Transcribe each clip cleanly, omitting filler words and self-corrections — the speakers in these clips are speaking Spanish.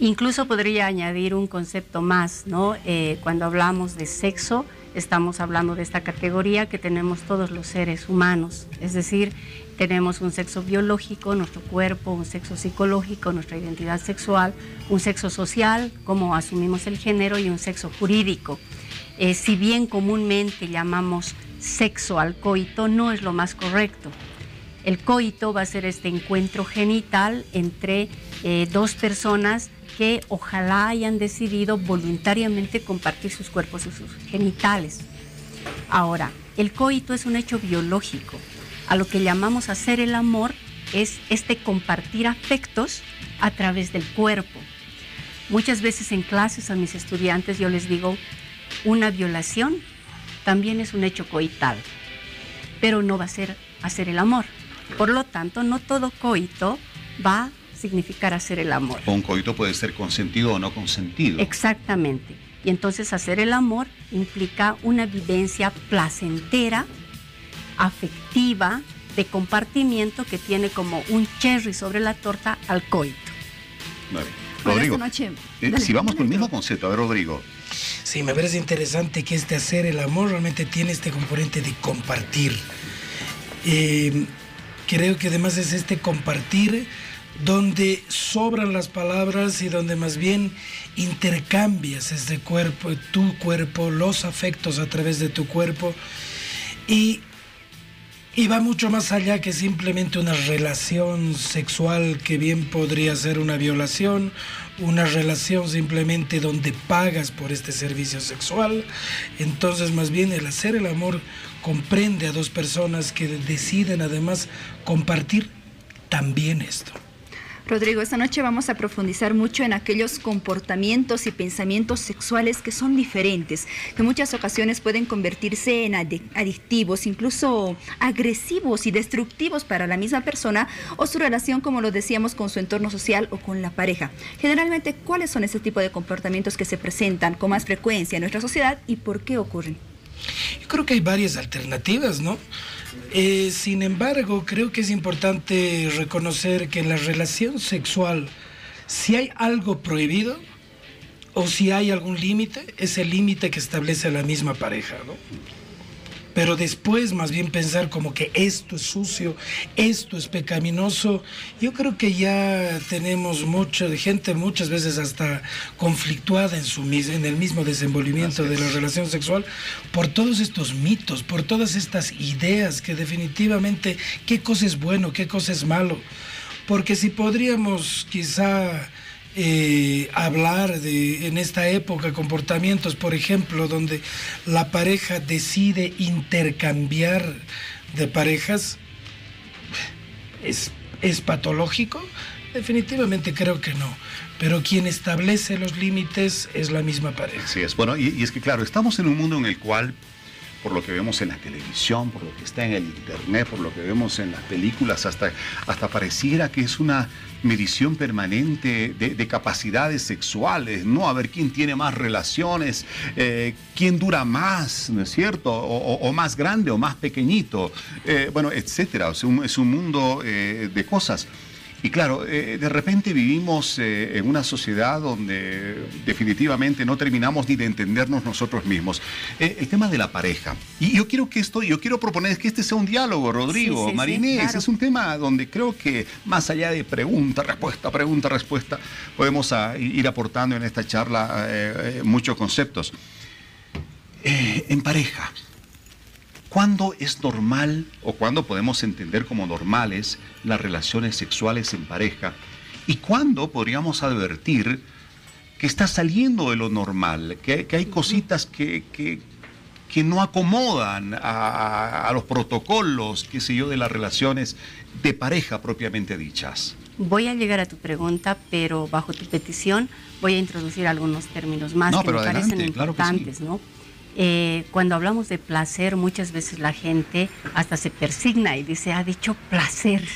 Incluso podría añadir un concepto más, ¿no? Cuando hablamos de sexo, estamos hablando de esta categoría que tenemos todos los seres humanos, es decir, tenemos un sexo biológico, nuestro cuerpo, un sexo psicológico, nuestra identidad sexual, un sexo social, cómo asumimos el género, y un sexo jurídico. Si bien comúnmente llamamos sexo al coito, no es lo más correcto. El coito va a ser este encuentro genital entre dos personas que ojalá hayan decidido voluntariamente compartir sus cuerpos y sus genitales. Ahora, el coito es un hecho biológico. A lo que llamamos hacer el amor es este compartir afectos a través del cuerpo. Muchas veces en clases a mis estudiantes yo les digo, una violación también es un hecho coital, pero no va a ser hacer el amor. Por lo tanto, no todo coito va a significar hacer el amor. O un coito puede ser consentido o no consentido. Exactamente. Y entonces hacer el amor implica una vivencia placentera, afectiva, de compartimiento, que tiene como un cherry sobre la torta al coito. Vale. Rodrigo, si vamos con el mismo Rodrigo. concepto, a ver, Rodrigo. Sí, me parece interesante que hacer el amor realmente tiene este componente de compartir. Creo que además es este compartir donde sobran las palabras y donde más bien intercambias este cuerpo, tu cuerpo, los afectos a través de tu cuerpo, y va mucho más allá que simplemente una relación sexual, que bien podría ser una violación, una relación simplemente donde pagas por este servicio sexual. Entonces, más bien el hacer el amor comprende a dos personas que deciden además compartir también esto. Rodrigo, esta noche vamos a profundizar mucho en aquellos comportamientos y pensamientos sexuales que son diferentes, que en muchas ocasiones pueden convertirse en adictivos, incluso agresivos y destructivos para la misma persona o su relación, como lo decíamos, con su entorno social o con la pareja. Generalmente, ¿cuáles son ese tipo de comportamientos que se presentan con más frecuencia en nuestra sociedad y por qué ocurren? Yo creo que hay varias alternativas, ¿no? Sin embargo, creo que es importante reconocer que en la relación sexual, si hay algo prohibido o si hay algún límite, es el límite que establece la misma pareja, ¿no? Pero después más bien pensar como que esto es sucio, esto es pecaminoso. Yo creo que ya tenemos mucha gente muchas veces hasta conflictuada en el mismo desenvolvimiento de la relación sexual por todos estos mitos, por todas estas ideas que definitivamente qué cosa es bueno, qué cosa es malo. Porque si podríamos quizá hablar de en esta época comportamientos, por ejemplo, donde la pareja decide intercambiar de parejas, ¿es patológico? Definitivamente creo que no. Pero quien establece los límites es la misma pareja. Así es. Bueno, y es que claro, estamos en un mundo en el cual, por lo que vemos en la televisión, por lo que está en el internet, por lo que vemos en las películas, hasta pareciera que es una medición permanente de capacidades sexuales, ¿no? A ver quién tiene más relaciones, quién dura más, ¿no es cierto? O más grande o más pequeñito, bueno, etcétera. O sea, es un mundo de cosas. Y claro, de repente vivimos en una sociedad donde definitivamente no terminamos ni de entendernos nosotros mismos. El tema de la pareja. Y yo quiero proponer que este sea un diálogo, Rodrigo, sí, Marinés. claro. Es un tema donde creo que más allá de pregunta, respuesta, podemos ir aportando en esta charla muchos conceptos. En pareja, ¿cuándo es normal o cuándo podemos entender como normales las relaciones sexuales en pareja? ¿Y cuándo podríamos advertir que está saliendo de lo normal, que hay cositas que no acomodan a los protocolos, qué sé yo, de las relaciones de pareja propiamente dichas? Voy a llegar a tu pregunta, pero bajo tu petición voy a introducir algunos términos más que me parecen importantes, ¿no? Cuando hablamos de placer, muchas veces la gente hasta se persigna y dice, ha dicho placer.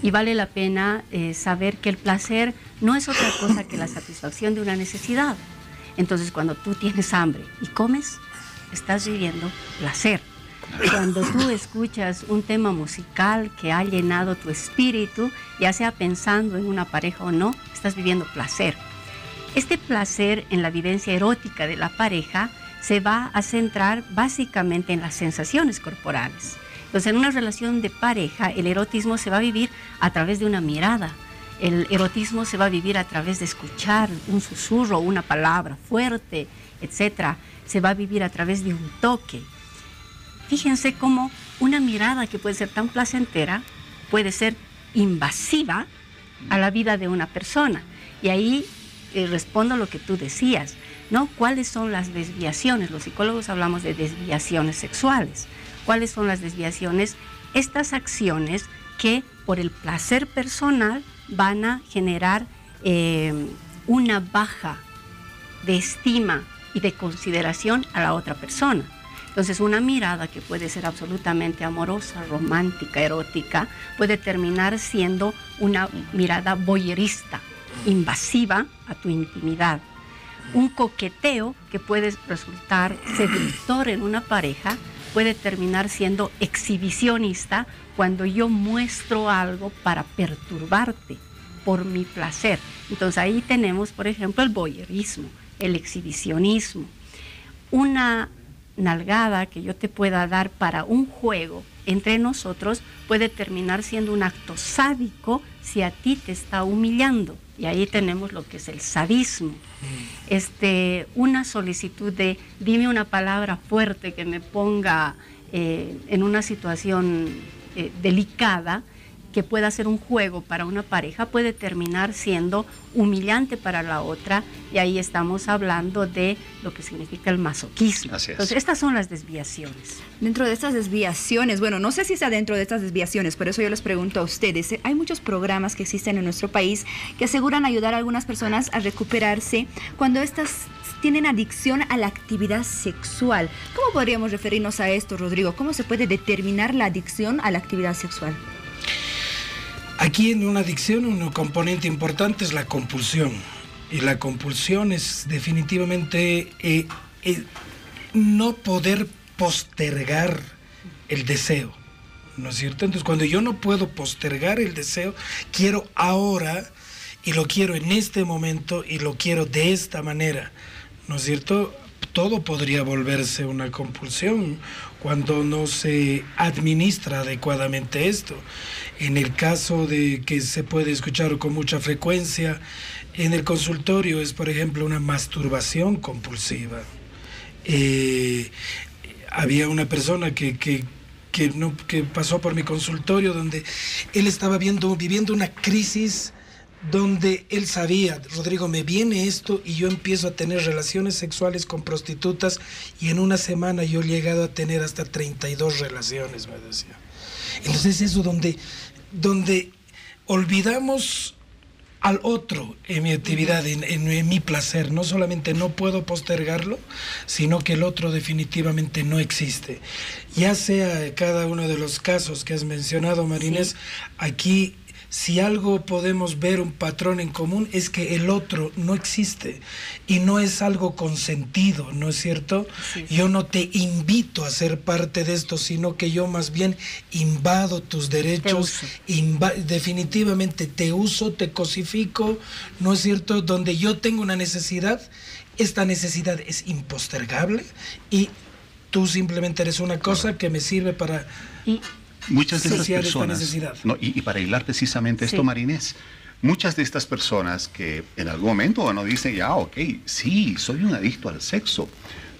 Y vale la pena saber que el placer no es otra cosa que la satisfacción de una necesidad. Entonces, cuando tú tienes hambre y comes, estás viviendo placer. Cuando tú escuchas un tema musical que ha llenado tu espíritu, ya sea pensando en una pareja o no, estás viviendo placer. Este placer en la vivencia erótica de la pareja se va a centrar básicamente en las sensaciones corporales. Entonces, en una relación de pareja, el erotismo se va a vivir a través de una mirada. El erotismo se va a vivir a través de escuchar un susurro, una palabra fuerte, etc. Se va a vivir a través de un toque. Fíjense cómo una mirada que puede ser tan placentera puede ser invasiva a la vida de una persona. Y ahí respondo a lo que tú decías, ¿no? ¿Cuáles son las desviaciones? Los psicólogos hablamos de desviaciones sexuales. ¿Cuáles son las desviaciones? Estas acciones que por el placer personal van a generar una baja de estima y de consideración a la otra persona. Entonces, una mirada que puede ser absolutamente amorosa, romántica, erótica, puede terminar siendo una mirada voyerista, invasiva a tu intimidad. Un coqueteo que puede resultar seductor en una pareja puede terminar siendo exhibicionista cuando yo muestro algo para perturbarte por mi placer. Entonces ahí tenemos, por ejemplo, el voyerismo, el exhibicionismo. Una nalgada que yo te pueda dar para un juego entre nosotros puede terminar siendo un acto sádico si a ti te está humillando. Y ahí tenemos lo que es el sadismo. Una solicitud de dime una palabra fuerte que me ponga en una situación delicada, que pueda ser un juego para una pareja, puede terminar siendo humillante para la otra, y ahí estamos hablando de lo que significa el masoquismo. Así es. Entonces, estas son las desviaciones. Dentro de estas desviaciones, bueno, no sé si está dentro de estas desviaciones, por eso yo les pregunto a ustedes, hay muchos programas que existen en nuestro país que aseguran ayudar a algunas personas a recuperarse cuando estas tienen adicción a la actividad sexual. ¿Cómo podríamos referirnos a esto, Rodrigo? ¿Cómo se puede determinar la adicción a la actividad sexual? Aquí en una adicción un componente importante es la compulsión. Y la compulsión es definitivamente no poder postergar el deseo, ¿no es cierto? Entonces, cuando yo no puedo postergar el deseo, quiero ahora y lo quiero en este momento y lo quiero de esta manera, ¿no es cierto? Todo podría volverse una compulsión cuando no se administra adecuadamente esto. En el caso de que se puede escuchar con mucha frecuencia en el consultorio es, por ejemplo, una masturbación compulsiva. Había una persona que pasó por mi consultorio donde él estaba viviendo una crisis donde él sabía, Rodrigo, me viene esto y yo empiezo a tener relaciones sexuales con prostitutas y en una semana yo he llegado a tener hasta 32 relaciones, me decía. Entonces eso donde olvidamos al otro en mi actividad, en mi placer. No solamente no puedo postergarlo, sino que el otro definitivamente no existe. Ya sea cada uno de los casos que has mencionado, Marinés, sí. Aquí si algo podemos ver un patrón en común es que el otro no existe y no es algo consentido, ¿no es cierto? Sí. Yo no te invito a ser parte de esto, sino que yo más bien invado tus derechos, definitivamente te uso, te cosifico, ¿no es cierto? Donde yo tengo una necesidad, esta necesidad es impostergable y tú simplemente eres una cosa que me sirve para... Muchas de estas personas, y para hilar precisamente esto, Marinés, muchas de estas personas que en algún momento dicen, ya, ok, sí, soy un adicto al sexo,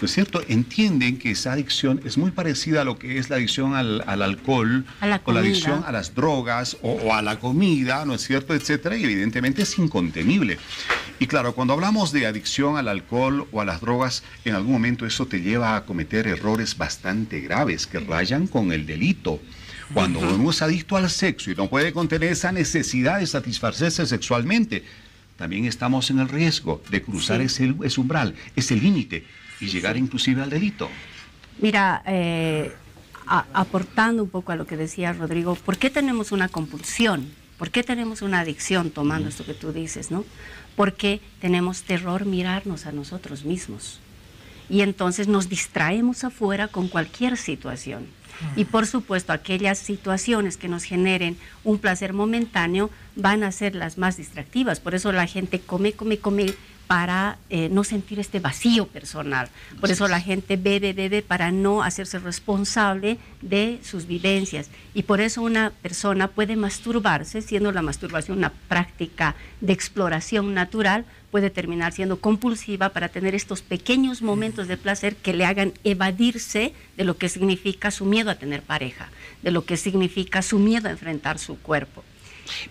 ¿no es cierto? Entienden que esa adicción es muy parecida a lo que es la adicción al alcohol, o la adicción a las drogas, o a la comida, ¿no es cierto?, etcétera, y evidentemente es incontenible. Y claro, cuando hablamos de adicción al alcohol o a las drogas, en algún momento eso te lleva a cometer errores bastante graves que rayan con el delito. Cuando uno es adicto al sexo y no puede contener esa necesidad de satisfacerse sexualmente, también estamos en el riesgo de cruzar ese umbral, ese límite y llegar inclusive al delito. Mira, aportando un poco a lo que decía Rodrigo, ¿por qué tenemos una compulsión? ¿Por qué tenemos una adicción, tomando esto que tú dices, ¿no? Porque tenemos terror mirarnos a nosotros mismos. Y entonces nos distraemos afuera con cualquier situación. Y por supuesto, aquellas situaciones que nos generen un placer momentáneo van a ser las más distractivas. Por eso la gente come para no sentir este vacío personal. Por eso la gente bebe para no hacerse responsable de sus vivencias. Y por eso una persona puede masturbarse, siendo la masturbación una práctica de exploración natural, puede terminar siendo compulsiva para tener estos pequeños momentos de placer que le hagan evadirse de lo que significa su miedo a tener pareja, de lo que significa su miedo a enfrentar su cuerpo.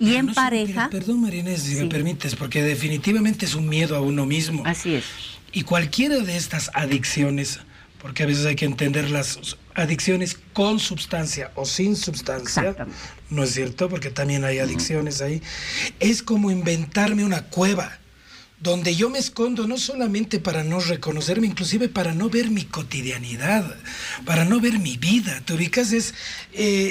Y pero en no pareja... Perdón, María Inés, si sí. me permites, porque definitivamente es un miedo a uno mismo. Así es. Y cualquiera de estas adicciones, porque a veces hay que entender las adicciones con sustancia o sin sustancia, ¿no es cierto? Porque también hay adicciones ahí. Es como inventarme una cueva donde yo me escondo no solamente para no reconocerme, inclusive para no ver mi cotidianidad, para no ver mi vida. ¿Te ubicas? Es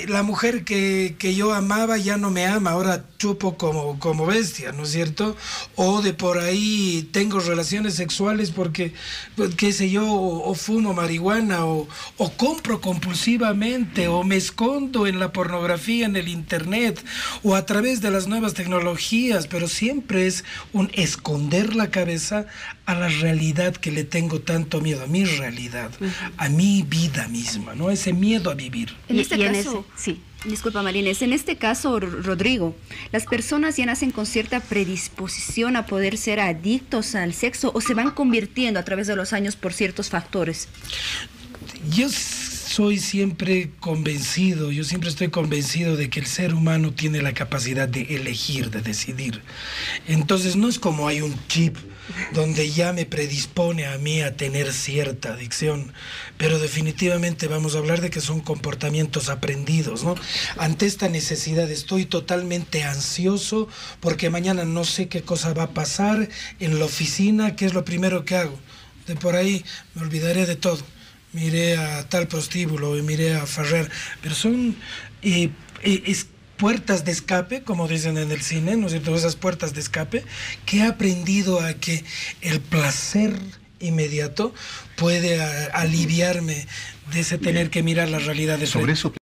la mujer que yo amaba ya no me ama, ahora chupo como bestia, ¿no es cierto? O de por ahí tengo relaciones sexuales porque, qué sé yo, o fumo marihuana, o compro compulsivamente, o me escondo en la pornografía, en el internet, o a través de las nuevas tecnologías, pero siempre es un esconder la cabeza a la realidad que le tengo tanto miedo, a mi realidad, a mi vida misma, ¿no? Ese miedo a vivir. En este caso, sí. Disculpa, María Inés, en este caso, Rodrigo, ¿las personas ya nacen con cierta predisposición a poder ser adictos al sexo o se van convirtiendo a través de los años por ciertos factores? Yo soy siempre convencido, yo siempre estoy convencido de que el ser humano tiene la capacidad de elegir, de decidir. Entonces no es como hay un chip donde ya me predispone a mí a tener cierta adicción, pero definitivamente vamos a hablar de que son comportamientos aprendidos, ¿no? Ante esta necesidad estoy totalmente ansioso porque mañana no sé qué cosa va a pasar en la oficina, ¿qué es lo primero que hago? De por ahí me olvidaré de todo. Miré a tal prostíbulo y miré a Ferrer, pero son puertas de escape, como dicen en el cine, ¿no es cierto? Esas puertas de escape que he aprendido a que el placer inmediato puede aliviarme de ese tener que mirar la realidad de frente. Sobre eso